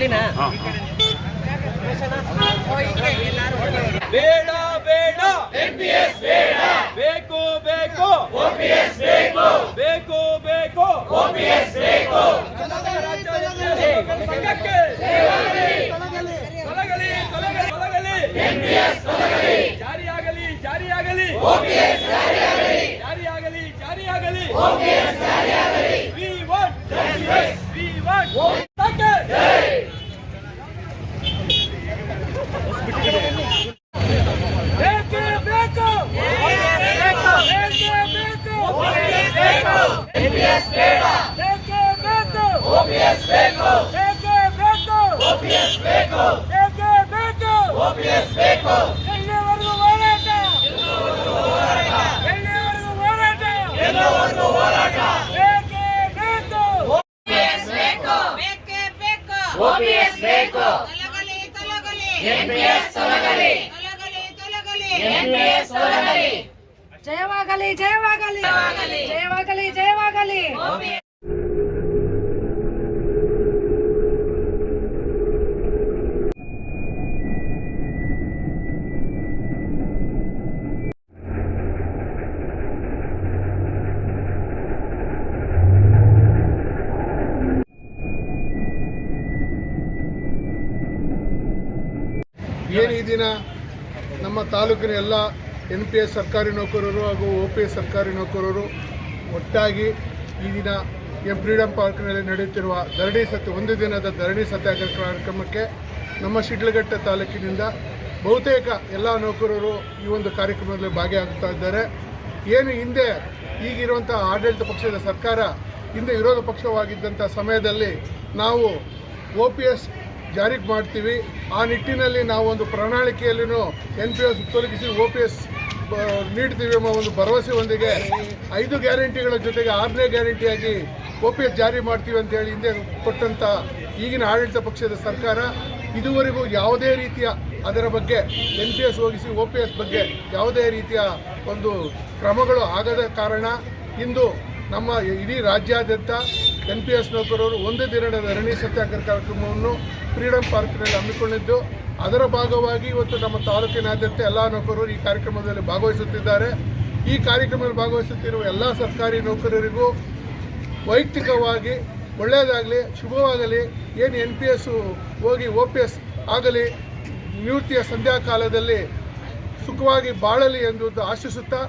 ಬೇಡ ಬೇಡ NPS ಬೇಡ, ಬೇಕು ಬೇಕು OPS ಬೇಕು, ಬೇಕು ಬೇಕು OPS ಬೇಕು. ಸಂಘಕ್ಕೆ ತೊಲಗಲಿ ತೊಲಗಲಿ ತೊಲಗಲಿ NPS ತೊಲಗಲಿ, ಜಾರಿಯಾಗಲಿ ಜಾರಿಯಾಗಲಿ OPS ಜಾರಿಯಾಗಲಿ, ಜಾರಿಯಾಗಲಿ ಜಾರಿಯಾಗಲಿ OPS ಜಾರಿಯಾಗಲಿ. We want justice, we want ಸಂಘಕ್ಕೆ ಜೈ. NPS ಬೇಡ, OPS ಬೇಕು, OPS ಬೇಕು, OPS ಬೇಕು. ಎಲ್ಲಿವರೆಗೂ ಹೋರಾಟ, ಎಲ್ಲವರೆಗೂ ಹೋರಾಟ. ಬೇಕೇ ಬೇಕು, OPS ಬೇಕು, ಬೇಕೇ ಬೇಕು, OPS ಬೇಕು. ತೊಲಗಲಿ ತೊಲಗಲಿ NPS ತೊಲಗಲಿ, ತೊಲಗಲಿ ತೊಲಗಲಿ NPS ತೊಲಗಲಿ. ಜಯವಾಗಲಿ ಜಯವಾಗಲಿ ಜಯವಾಗಲಿ ಜಯವಾಗಲಿ. ಏನು ಈ ದಿನ ನಮ್ಮ ತಾಲೂಕಿನ ಎಲ್ಲ NPS ಸರ್ಕಾರಿ ನೌಕರರು ಹಾಗೂ OPS ಸರ್ಕಾರಿ ನೌಕರರು ಒಟ್ಟಾಗಿ ಈ ದಿನ ಫ್ರೀಡಮ್ ಪಾರ್ಕ್ನಲ್ಲಿ ನಡೆಯುತ್ತಿರುವ ಒಂದು ದಿನದ ಧರಣಿ ಸತ್ಯಾಗ್ರಹ ಕಾರ್ಯಕ್ರಮಕ್ಕೆ ನಮ್ಮ ಶಿಡ್ಲಘಟ್ಟ ತಾಲೂಕಿನಿಂದ ಬಹುತೇಕ ಎಲ್ಲ ನೌಕರರು ಈ ಒಂದು ಕಾರ್ಯಕ್ರಮದಲ್ಲಿ ಭಾಗಿಯಾಗುತ್ತಾ ಇದ್ದಾರೆ. ಏನು ಹಿಂದೆ ಈಗಿರುವಂಥ ಆಡಳಿತ ಪಕ್ಷದ ಸರ್ಕಾರ ಹಿಂದೆ ವಿರೋಧ ಪಕ್ಷವಾಗಿದ್ದಂಥ ಸಮಯದಲ್ಲಿ ನಾವು OPS ಜಾರಿಗೆ ಮಾಡ್ತೀವಿ, ಆ ನಿಟ್ಟಿನಲ್ಲಿ ನಾವು ಒಂದು ಪ್ರಣಾಳಿಕೆಯಲ್ಲಿನೂ NPS ತೊಲಗಿಸಿ OPS ನೀಡ್ತೀವಿ ಎಂಬ ಒಂದು ಭರವಸೆಯೊಂದಿಗೆ 5 ಗ್ಯಾರಂಟಿಗಳ ಜೊತೆಗೆ 6ನೇ ಗ್ಯಾರಂಟಿಯಾಗಿ OPS ಜಾರಿ ಮಾಡ್ತೀವಿ ಅಂತೇಳಿ ಹಿಂದೆ ಕೊಟ್ಟಂಥ ಈಗಿನ ಆಡಳಿತ ಪಕ್ಷದ ಸರ್ಕಾರ ಇದುವರೆಗೂ ಯಾವುದೇ ರೀತಿಯ ಅದರ ಬಗ್ಗೆ NPS ಹೋಗಿಸಿ OPS ಬಗ್ಗೆ ಯಾವುದೇ ರೀತಿಯ ಒಂದು ಕ್ರಮಗಳು ಆಗದ ಕಾರಣ ಇಂದು ನಮ್ಮ ಇಡೀ ರಾಜ್ಯಾದ್ಯಂತ NPS ನೌಕರರು ಒಂದು ದಿನದ ಧರಣಿ ಸತ್ಯಾಗ್ರಹ ಕಾರ್ಯಕ್ರಮವನ್ನು ಫ್ರೀಡಮ್ ಪಾರ್ಕ್ನಲ್ಲಿ ಹಮ್ಮಿಕೊಂಡಿದ್ದು, ಅದರ ಭಾಗವಾಗಿ ಇವತ್ತು ನಮ್ಮ ತಾಲೂಕಿನಾದ್ಯಂತ ಎಲ್ಲ ನೌಕರರು ಈ ಕಾರ್ಯಕ್ರಮದಲ್ಲಿ ಭಾಗವಹಿಸುತ್ತಿದ್ದಾರೆ. ಈ ಕಾರ್ಯಕ್ರಮದಲ್ಲಿ ಭಾಗವಹಿಸುತ್ತಿರುವ ಎಲ್ಲ ಸರ್ಕಾರಿ ನೌಕರರಿಗೂ ವೈಯಕ್ತಿಕವಾಗಿ ಒಳ್ಳೆಯದಾಗಲಿ, ಶುಭವಾಗಲಿ. ಏನು NPS ಹೋಗಿ OPS ಆಗಲಿ, ನಿವೃತ್ತಿಯ ಸಂಧ್ಯಾ ಕಾಲದಲ್ಲಿ ಸುಖವಾಗಿ ಬಾಳಲಿ ಎಂದು ಆಶಿಸುತ್ತಾ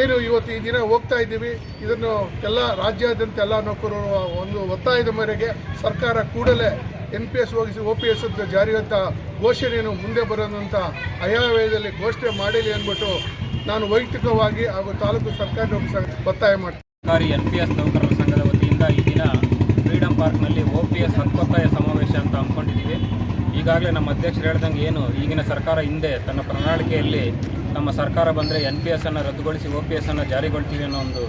ಏನು ಇವತ್ತು ಈ ದಿನ ಹೋಗ್ತಾ ಇದ್ದೀವಿ. ಇದನ್ನು ಎಲ್ಲ ರಾಜ್ಯಾದ್ಯಂತ ಎಲ್ಲ ನೌಕರರು ಒಂದು ಒತ್ತಾಯದ ಮೇರೆಗೆ ಸರ್ಕಾರ ಕೂಡಲೇ NPS ಹೋಗಿಸಿ OPS ಅಂತ ಜಾರಿಯಂಥ ಘೋಷಣೆಯನ್ನು ಮುಂದೆ ಬರೋದಂಥ ಆಯವ್ಯಯದಲ್ಲಿ ಘೋಷಣೆ ಮಾಡಲಿ ಅಂದ್ಬಿಟ್ಟು ನಾನು ವೈಯಕ್ತಿಕವಾಗಿ ಹಾಗೂ ತಾಲೂಕು ಸರ್ಕಾರಿ ನೌಕರ ಒತ್ತಾಯ ಮಾಡ್ತೀನಿ. ಸರ್ಕಾರಿ NPS ನೌಕರರ ಸಂಘದ ವತಿಯಿಂದ ಈ ದಿನ ಫ್ರೀಡಮ್ ಪಾರ್ಕ್ನಲ್ಲಿ OPS ಒತ್ತಾಯ ಸಮಾವೇಶ ಅಂತ ಹಮ್ಮಿಕೊಂಡಿದ್ದೀವಿ. ಈಗಾಗಲೇ ನಮ್ಮ ಅಧ್ಯಕ್ಷರು ಹೇಳ್ದಂಗೆ ಏನು ಈಗಿನ ಸರ್ಕಾರ ಹಿಂದೆ ತನ್ನ ಪ್ರಣಾಳಿಕೆಯಲ್ಲಿ ನಮ್ಮ ಸರ್ಕಾರ ಬಂದರೆ NPS ಅನ್ನು ರದ್ದುಗೊಳಿಸಿ OPS ಅನ್ನು ಜಾರಿಗೊಳ್ತೀವಿ ಅನ್ನೋ ಒಂದು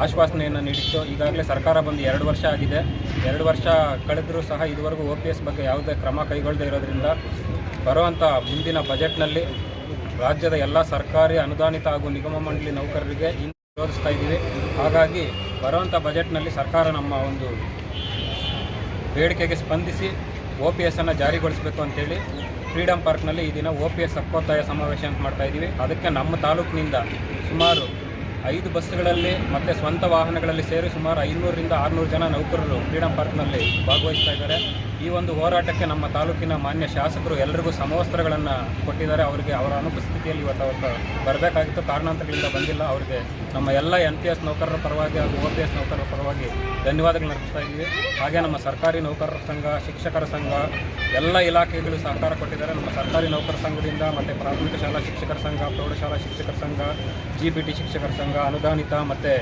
ಆಶ್ವಾಸನೆಯನ್ನು ನೀಡಿತ್ತು. ಈಗಾಗಲೇ ಸರ್ಕಾರ ಬಂದು 2 ವರ್ಷ ಆಗಿದೆ. 2 ವರ್ಷ ಕಳೆದರೂ ಸಹ ಇದುವರೆಗೂ OPS ಬಗ್ಗೆ ಯಾವುದೇ ಕ್ರಮ ಕೈಗೊಳ್ಳದೇ ಇರೋದ್ರಿಂದ ಬರುವಂಥ ಮುಂದಿನ ಬಜೆಟ್ನಲ್ಲಿ ರಾಜ್ಯದ ಎಲ್ಲ ಸರ್ಕಾರಿ ಅನುದಾನಿತ ಹಾಗೂ ನಿಗಮ ಮಂಡಳಿ ನೌಕರರಿಗೆ ವಿರೋಧಿಸ್ತಾ ಇದ್ದೀವಿ. ಹಾಗಾಗಿ ಬರುವಂಥ ಬಜೆಟ್ನಲ್ಲಿ ಸರ್ಕಾರ ನಮ್ಮ ಒಂದು ಬೇಡಿಕೆಗೆ ಸ್ಪಂದಿಸಿ OPS ಅನ್ನು ಜಾರಿಗೊಳಿಸಬೇಕು ಅಂತೇಳಿ ಫ್ರೀಡಮ್ ಪಾರ್ಕ್ನಲ್ಲಿ ಈ ದಿನ OPS ಹಕ್ಕೊತ್ತಾಯ ಸಮಾವೇಶ ಅಂತ ಮಾಡ್ತಾಯಿದ್ದೀವಿ. ಅದಕ್ಕೆ ನಮ್ಮ ತಾಲೂಕಿನಿಂದ ಸುಮಾರು 5 ಬಸ್ಗಳಲ್ಲಿ ಮತ್ತು ಸ್ವಂತ ವಾಹನಗಳಲ್ಲಿ ಸೇರಿ ಸುಮಾರು 500ರಿಂದ 600 ಜನ ನೌಕರರು ಫ್ರೀಡಮ್ ಪಾರ್ಕ್ನಲ್ಲಿ ಭಾಗವಹಿಸ್ತಾ ಇದ್ದಾರೆ. ಈ ಒಂದು ಹೋರಾಟಕ್ಕೆ ನಮ್ಮ ತಾಲೂಕಿನ ಮಾನ್ಯ ಶಾಸಕರು ಎಲ್ಲರಿಗೂ ಸಮವಸ್ತ್ರಗಳನ್ನು ಕೊಟ್ಟಿದ್ದಾರೆ. ಅವರಿಗೆ ಅವರ ಅನುಪಸ್ಥಿತಿಯಲ್ಲಿ ಇವತ್ತು ಬರಬೇಕಾಗಿತ್ತು, ಕಾರಣಾಂತರಗಳಿಂದ ಬಂದಿಲ್ಲ. ಅವರಿಗೆ ನಮ್ಮ ಎಲ್ಲ NPS ನೌಕರರ ಪರವಾಗಿ ಹಾಗೂ OPS ನೌಕರರ ಪರವಾಗಿ ಧನ್ಯವಾದಗಳನ್ನು ಅರ್ಪಿಸ್ತಾ ಇದ್ದೀವಿ. ಹಾಗೆ ನಮ್ಮ ಸರ್ಕಾರಿ ನೌಕರರ ಸಂಘ, ಶಿಕ್ಷಕರ ಸಂಘ ಎಲ್ಲ ಇಲಾಖೆಗಳು ಸಹಕಾರ ಕೊಟ್ಟಿದ್ದಾರೆ. ನಮ್ಮ ಸರ್ಕಾರಿ ನೌಕರ ಸಂಘದಿಂದ ಮತ್ತು ಪ್ರಾಥಮಿಕ ಶಾಲಾ ಶಿಕ್ಷಕರ ಸಂಘ, ಪ್ರೌಢಶಾಲಾ ಶಿಕ್ಷಕರ ಸಂಘ, GPT ಶಿಕ್ಷಕರ ಸಂಘ, ಅನುದಾನಿತ ಮತ್ತು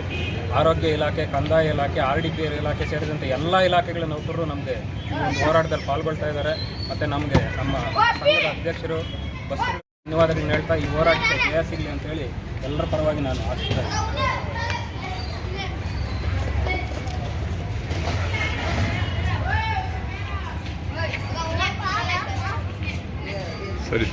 ಆರೋಗ್ಯ ಇಲಾಖೆ, ಕಂದಾಯ ಇಲಾಖೆ, RDPR ಇಲಾಖೆ ಸೇರಿದಂತೆ ಎಲ್ಲ ಇಲಾಖೆಗಳ ನೌಕರರು ನಮಗೆ ಹೋರಾಟದಲ್ಲಿ ಪಾಲ್ಗೊಳ್ತಾ ಇದ್ದಾರೆ. ಮತ್ತು ನಮಗೆ ನಮ್ಮ ಸಂಘದ ಅಧ್ಯಕ್ಷರು ಬಸ್ ಧನ್ಯವಾದಗಳನ್ನು ಹೇಳ್ತಾ ಈ ಹೋರಾಟಕ್ಕೆ ಜಯ ಸಿಗಲಿ ಅಂತೇಳಿ ಎಲ್ಲರ ಪರವಾಗಿ ನಾನು ಆಶಿಸ್ತೇನೆ. ಸರಿ.